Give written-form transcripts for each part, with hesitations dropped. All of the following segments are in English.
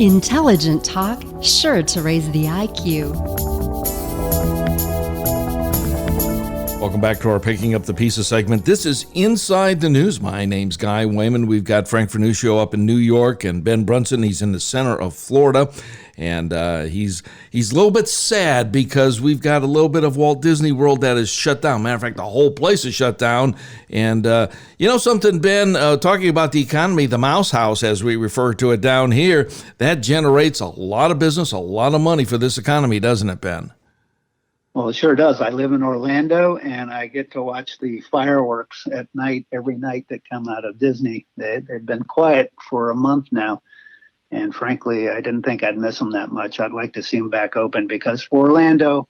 Intelligent talk, sure to raise the IQ. Welcome back to our Picking Up the Pieces segment. This is Inside the News. My name's Guy Wehman. We've got Frank Vernuccio up in New York and Ben Brunson. He's in the center of Florida. And he's a little bit sad because we've got a little bit of Walt Disney World that is shut down. Matter of fact, the whole place is shut down. And you know something, Ben, talking about the economy, the Mouse House, as we refer to it down here, that generates a lot of business, a lot of money for this economy, doesn't it, Ben? Well, it sure does. I live in Orlando, and I get to watch the fireworks at night, every night that come out of Disney. They've been quiet for a month now, and frankly, I didn't think I'd miss them that much. I'd like to see them back open because for Orlando,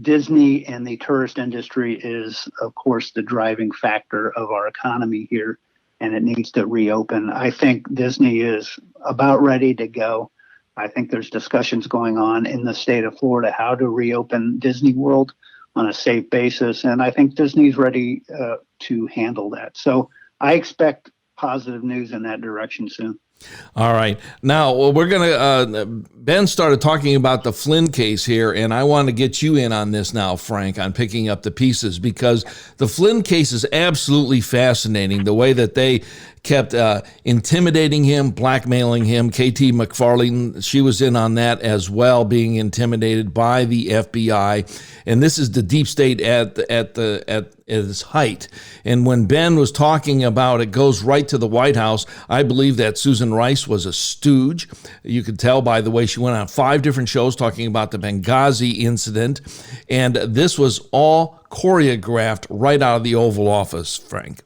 Disney and the tourist industry is, of course, the driving factor of our economy here, and it needs to reopen. I think Disney is about ready to go. I think there's discussions going on in the state of Florida how to reopen Disney World on a safe basis. And I think Disney's ready to handle that. So I expect positive news in that direction soon. All right. Now, we're going to, Ben started talking about the Flynn case here, and I want to get you in on this now, Frank, on Picking Up the Pieces, because the Flynn case is absolutely fascinating, the way that they kept intimidating him, blackmailing him. KT McFarlane, she was in on that as well, being intimidated by the FBI. And this is the deep state at its height. And when Ben was talking about it goes right to the White House, I believe that Susan Rice was a stooge. You could tell by the way she went on 5 different shows talking about the Benghazi incident. And this was all choreographed right out of the Oval Office, Frank.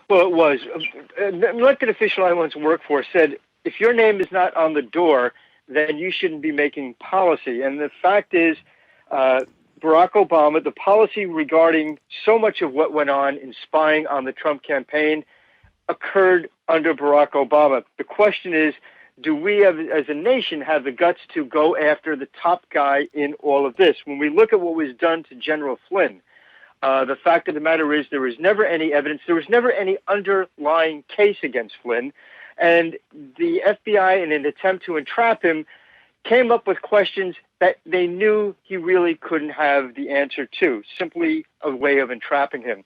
Well, it was. An elected official I once worked for said, if your name is not on the door, then you shouldn't be making policy. And the fact is, Barack Obama, the policy regarding so much of what went on in spying on the Trump campaign occurred under Barack Obama. The question is, do we as a nation have the guts to go after the top guy in all of this? When we look at what was done to General Flynn, the fact of the matter is there was never any evidence. There was never any underlying case against Flynn. And the FBI, in an attempt to entrap him, came up with questions that they knew he really couldn't have the answer to, simply a way of entrapping him.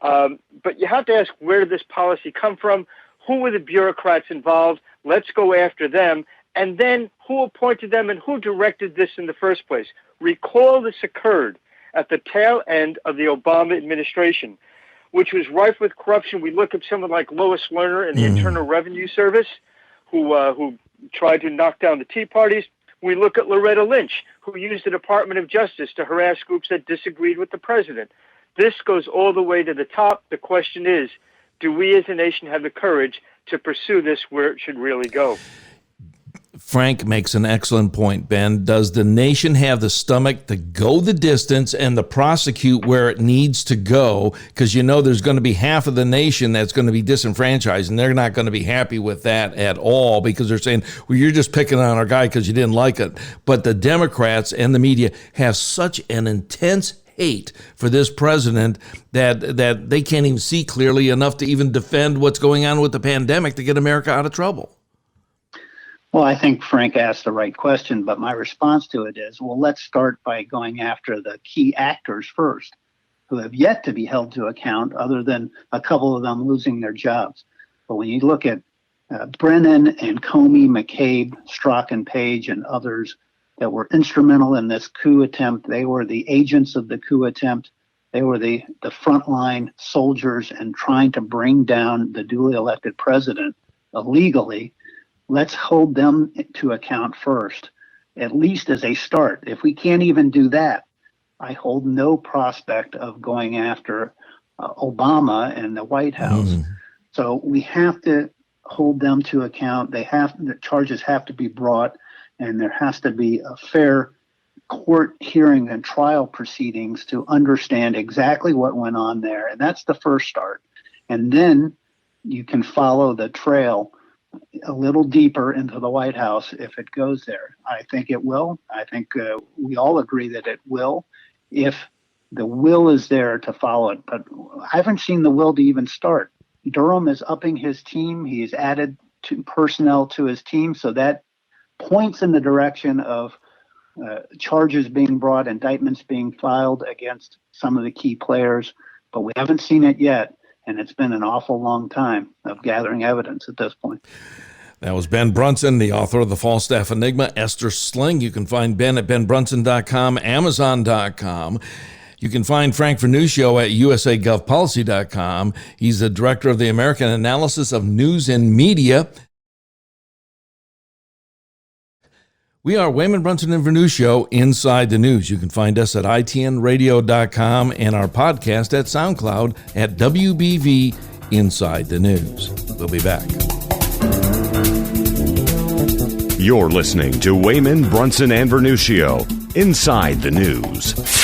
But you have to ask, where did this policy come from? Who were the bureaucrats involved? Let's go after them. And then who appointed them and who directed this in the first place? Recall this occurred at the tail end of the Obama administration, which was rife with corruption. We look at someone like Lois Lerner in the Internal Revenue Service, who tried to knock down the Tea Parties. We look at Loretta Lynch, who used the Department of Justice to harass groups that disagreed with the president. This goes all the way to the top. The question is, do we as a nation have the courage to pursue this where it should really go? Frank makes an excellent point, Ben. Does the nation have the stomach to go the distance and to prosecute where it needs to go? Because you know there's going to be half of the nation that's going to be disenfranchised, and they're not going to be happy with that at all because they're saying, well, you're just picking on our guy because you didn't like it. But the Democrats and the media have such an intense hate for this president that they can't even see clearly enough to even defend what's going on with the pandemic to get America out of trouble. Well, I think Frank asked the right question, but my response to it is, well, let's start by going after the key actors first, who have yet to be held to account other than a couple of them losing their jobs. But when you look at Brennan and Comey, McCabe, Strzok and Page and others that were instrumental in this coup attempt, they were the agents of the coup attempt. They were the frontline soldiers and trying to bring down the duly elected president illegally. Let's hold them to account first, at least as a start. If we can't even do that, I hold no prospect of going after Obama and the White House. So we have to hold them to account. The charges have to be brought, and there has to be a fair court hearing and trial proceedings to understand exactly what went on there. And that's the first start. And then you can follow the trail a little deeper into the White House if it goes there. I think it will. I think we all agree that it will, if the will is there to follow it. But I haven't seen the will to even start. Durham is upping his team. He has added personnel to his team, so that points in the direction of charges being brought, indictments being filed against some of the key players, but we haven't seen it yet. And it's been an awful long time of gathering evidence at this point. That was Ben Brunson, the author of the Falstaff Enigma, Esther Sling. You can find Ben at benbrunson.com, amazon.com. You can find Frank Vernuccio at usagovpolicy.com. He's the director of the American Analysis of News and Media. We are Wehman, Brunson, and Vernuccio Inside the News. You can find us at itnradio.com and our podcast at SoundCloud at WBV Inside the News. We'll be back. You're listening to Wehman, Brunson, and Vernuccio Inside the News.